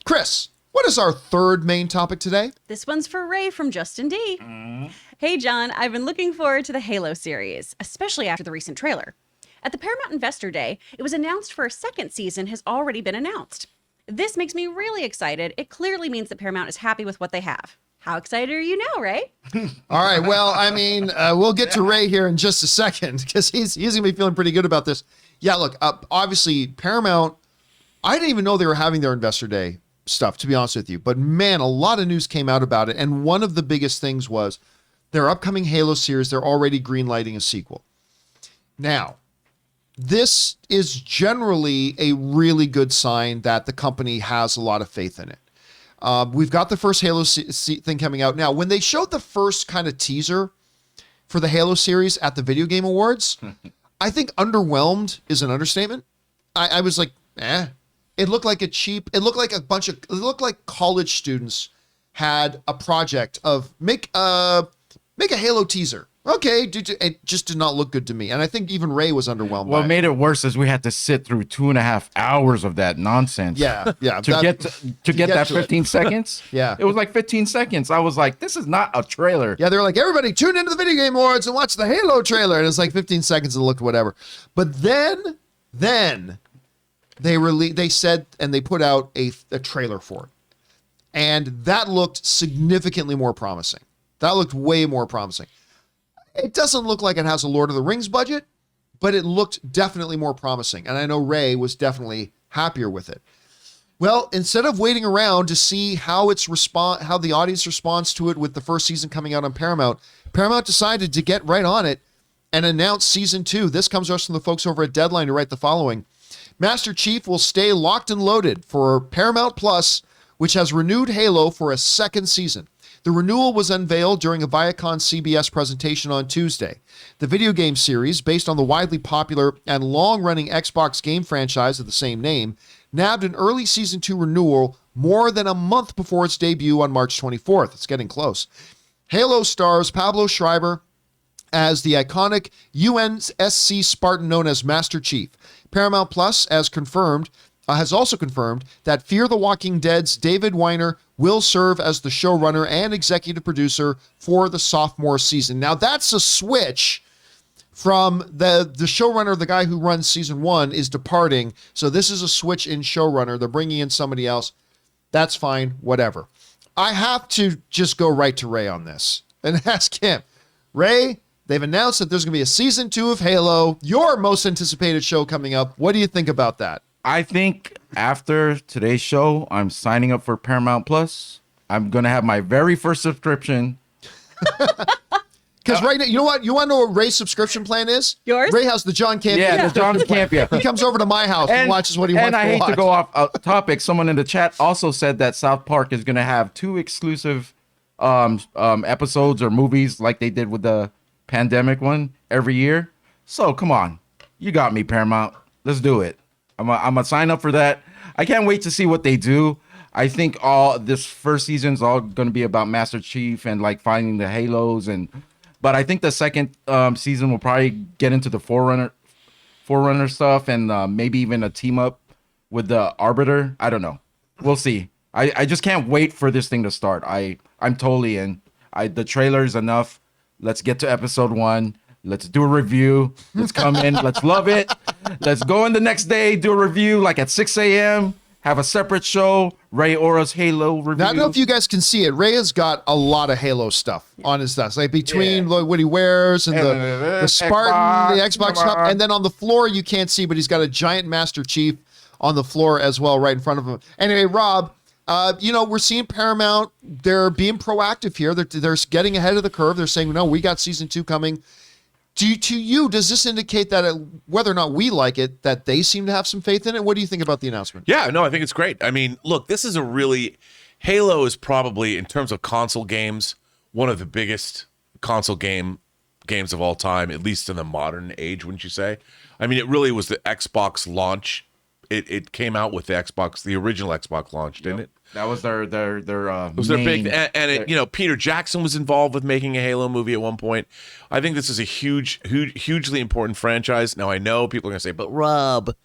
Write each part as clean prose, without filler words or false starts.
Chris, what is our third main topic today? This one's for Ray from Justin D. Hey, John, I've been looking forward to the Halo series, especially after the recent trailer. At the Paramount Investor Day, it was announced for a second season has already been announced. This makes me really excited. It clearly means that Paramount is happy with what they have. How excited are you now, Ray? All right. Well, I mean, we'll get to Ray here in just a second because he's going to be feeling pretty good about this. Yeah, look, obviously Paramount, I didn't even know they were having their Investor Day stuff, to be honest with you. But man, a lot of news came out about it. And one of the biggest things was their upcoming Halo series, they're already greenlighting a sequel. Now, this is generally a really good sign that the company has a lot of faith in it. We've got the first Halo thing coming out. Now, when they showed the first kind of teaser for the Halo series at the Video Game Awards, I think underwhelmed is an understatement. I was like, It looked like it looked like college students had a project of make a Halo teaser. Okay, it just did not look good to me. And I think even Ray was underwhelmed. What made it worse is we had to sit through 2.5 hours of that nonsense. Yeah. to get that 15 seconds. Yeah. It was like 15 seconds. I was like, this is not a trailer. Yeah, they were like, everybody tune into the Video Game Awards and watch the Halo trailer. And it's like 15 seconds and it looked whatever. But then they said, and they put out a trailer for it. And that looked significantly more promising. That looked way more promising. It doesn't look like it has a Lord of the Rings budget, but it looked definitely more promising. And I know Ray was definitely happier with it. Well, instead of waiting around to see how the audience responds to it with the first season coming out on Paramount decided to get right on it and announce season 2. This comes to us from the folks over at Deadline to write the following. Master Chief will stay locked and loaded for Paramount Plus, which has renewed Halo for a second season. The renewal was unveiled during a Viacom CBS presentation on Tuesday. The video game series, based on the widely popular and long-running Xbox game franchise of the same name, nabbed an early Season 2 renewal more than a month before its debut on March 24th. It's getting close. Halo stars Pablo Schreiber as the iconic UNSC Spartan known as Master Chief. Paramount Plus, as confirmed, has also confirmed that Fear the Walking Dead's David Weiner will serve as the showrunner and executive producer for the sophomore season. Now, that's a switch from the showrunner, the guy who runs season 1, is departing. So this is a switch in showrunner. They're bringing in somebody else. That's fine, whatever. I have to just go right to Ray on this and ask him, Ray, they've announced that there's going to be a season 2 of Halo, your most anticipated show coming up. What do you think about that? I think after today's show, I'm signing up for Paramount Plus. I'm going to have my very first subscription. Because right now, you know what? You want to know what Ray's subscription plan is? Yours? Ray has the John Campea. Yeah, the John Campea. He comes over to my house and watches what he wants to watch. And I hate to go off topic. Someone in the chat also said that South Park is going to have 2 exclusive episodes or movies like they did with the pandemic one every year. So come on. You got me, Paramount. Let's do it. I'm gonna sign up for that. I can't wait to see what they do. I think all this first season's all going to be about Master Chief and like finding the Halos, but I think the second season will probably get into the Forerunner stuff and maybe even a team up with the Arbiter. I don't know. We'll see. I just can't wait for this thing to start. I'm totally in. The trailer's enough. Let's get to episode 1. Let's do a review. Let's come in. Let's love it. Let's go in the next day, do a review like at 6 a.m., have a separate show, Ray Ora's Halo review. Now, I don't know if you guys can see it. Ray has got a lot of Halo stuff on his desk, like between what he wears and the Spartan, the Xbox Cup, and then on the floor you can't see, but he's got a giant Master Chief on the floor as well right in front of him. Anyway, Rob, we're seeing Paramount. They're being proactive here. They're getting ahead of the curve. They're saying, no, we got season 2 coming. To you, does this indicate that whether or not we like it, that they seem to have some faith in it? What do you think about the announcement? Yeah, no, I think it's great. I mean, look, this is Halo is probably, in terms of console games, one of the biggest console games of all time, at least in the modern age, wouldn't you say? I mean, it really was the Xbox launch. It came out with the original Xbox launch, didn't it? That was their it was their big, and Peter Jackson was involved with making a Halo movie at one point. I think this is a hugely important franchise. Now I know people are gonna say, but Rob,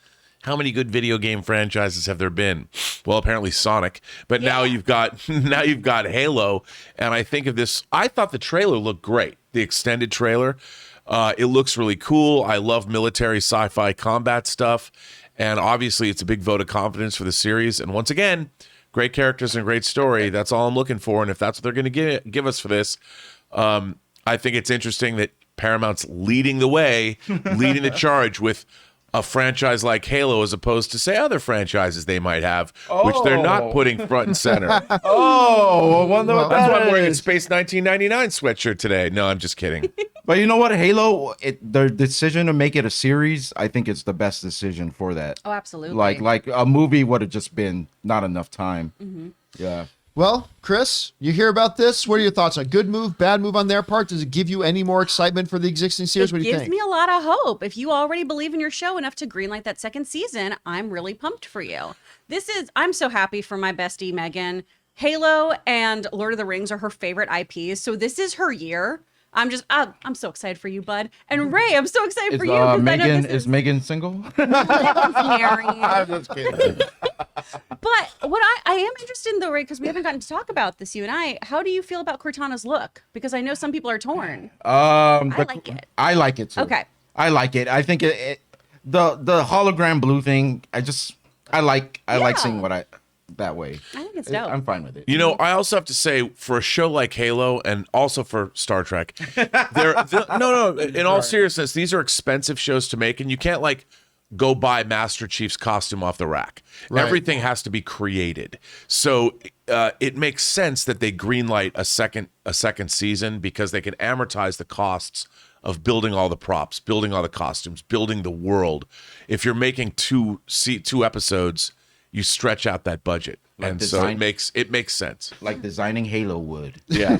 how many good video game franchises have there been? Well, apparently Sonic, but now you've got Halo. And I think of this, I thought the trailer looked great. The extended trailer, it looks really cool. I love military sci-fi combat stuff. And obviously it's a big vote of confidence for the series. And once again, great characters and great story. That's all I'm looking for. And if that's what they're going to give us for this, I think it's interesting that Paramount's leading the way, leading the charge with a franchise like Halo, as opposed to, say, other franchises they might have, which they're not putting front and center. I wonder what That's that why I'm wearing a is. Space 1999 sweatshirt today. No, I'm just kidding. But you know what, Halo, their decision to make it a series, I think it's the best decision for that. Oh, absolutely. Like a movie would have just been not enough time. Yeah. Well, Chris, you hear about this? What are your thoughts on good move, bad move on their part? Does it give you any more excitement for the existing series? What do you think? It gives me a lot of hope. If you already believe in your show enough to greenlight that second season, I'm really pumped for you. I'm so happy for my bestie, Megan. Halo and Lord of the Rings are her favorite IPs, so this is her year. I'm so excited for you, bud. And Ray, I'm so excited for you. 'Cause I know Megan, this is Megan single? Megan's married. I'm just kidding. But what I am interested in, though, Ray, because we haven't gotten to talk about this, you and I, how do you feel about Cortana's look? Because I know some people are torn. I like it. I like it too. Okay. I like it. I think the hologram blue thing. I like seeing that way. I think it's dope. I'm fine with it. You know, I also have to say, for a show like Halo and also for Star Trek, in all seriousness, these are expensive shows to make, and you can't like go buy Master Chief's costume off the rack. Right. Everything has to be created. So it makes sense that they greenlight a second season, because they can amortize the costs of building all the props, building all the costumes, building the world. If you're making two episodes, you stretch out that budget, and so it makes sense. Like designing Halo would. Yeah.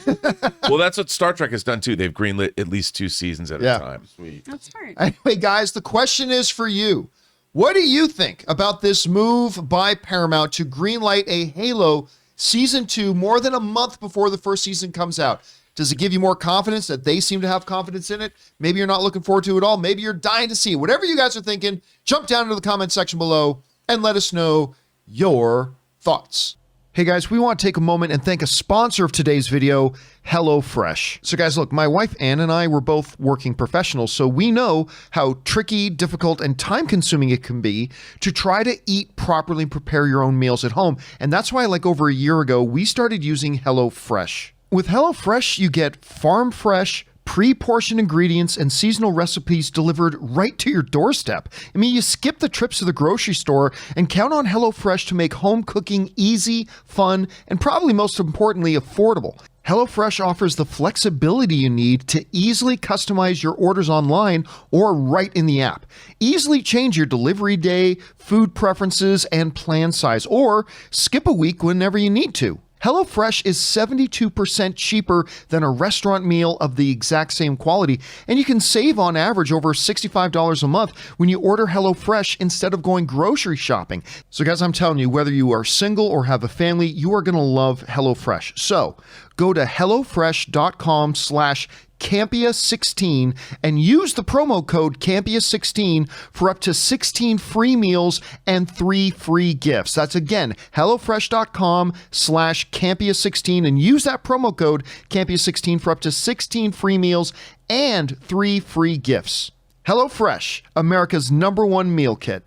Well, that's what Star Trek has done too. They've greenlit at least 2 seasons at a time. Sweet. That's smart. Anyway, guys, the question is for you. What do you think about this move by Paramount to greenlight a Halo Season 2 more than a month before the first season comes out? Does it give you more confidence that they seem to have confidence in it? Maybe you're not looking forward to it at all. Maybe you're dying to see it. Whatever you guys are thinking, jump down into the comment section below and let us know your thoughts. Hey guys, we want to take a moment and thank a sponsor of today's video, HelloFresh. So guys, look, my wife Ann and I were both working professionals, so we know how tricky, difficult, and time-consuming it can be to try to eat properly and prepare your own meals at home. And that's why, like over a year ago, we started using HelloFresh. With HelloFresh, you get farm-fresh, pre-portioned ingredients and seasonal recipes delivered right to your doorstep. I mean, you skip the trips to the grocery store and count on HelloFresh to make home cooking easy, fun, and probably most importantly, affordable. HelloFresh offers the flexibility you need to easily customize your orders online or right in the app. Easily change your delivery day, food preferences, and plan size, or skip a week whenever you need to. HelloFresh is 72% cheaper than a restaurant meal of the exact same quality, and you can save on average over $65 a month when you order HelloFresh instead of going grocery shopping. So guys, I'm telling you, whether you are single or have a family, you are going to love HelloFresh. So go to HelloFresh.com/Campea16 and use the promo code Campea16 for up to 16 free meals and 3 free gifts. That's again, HelloFresh.com/Campea16 and use that promo code Campea16 for up to 16 free meals and 3 free gifts. HelloFresh, America's #1 meal kit.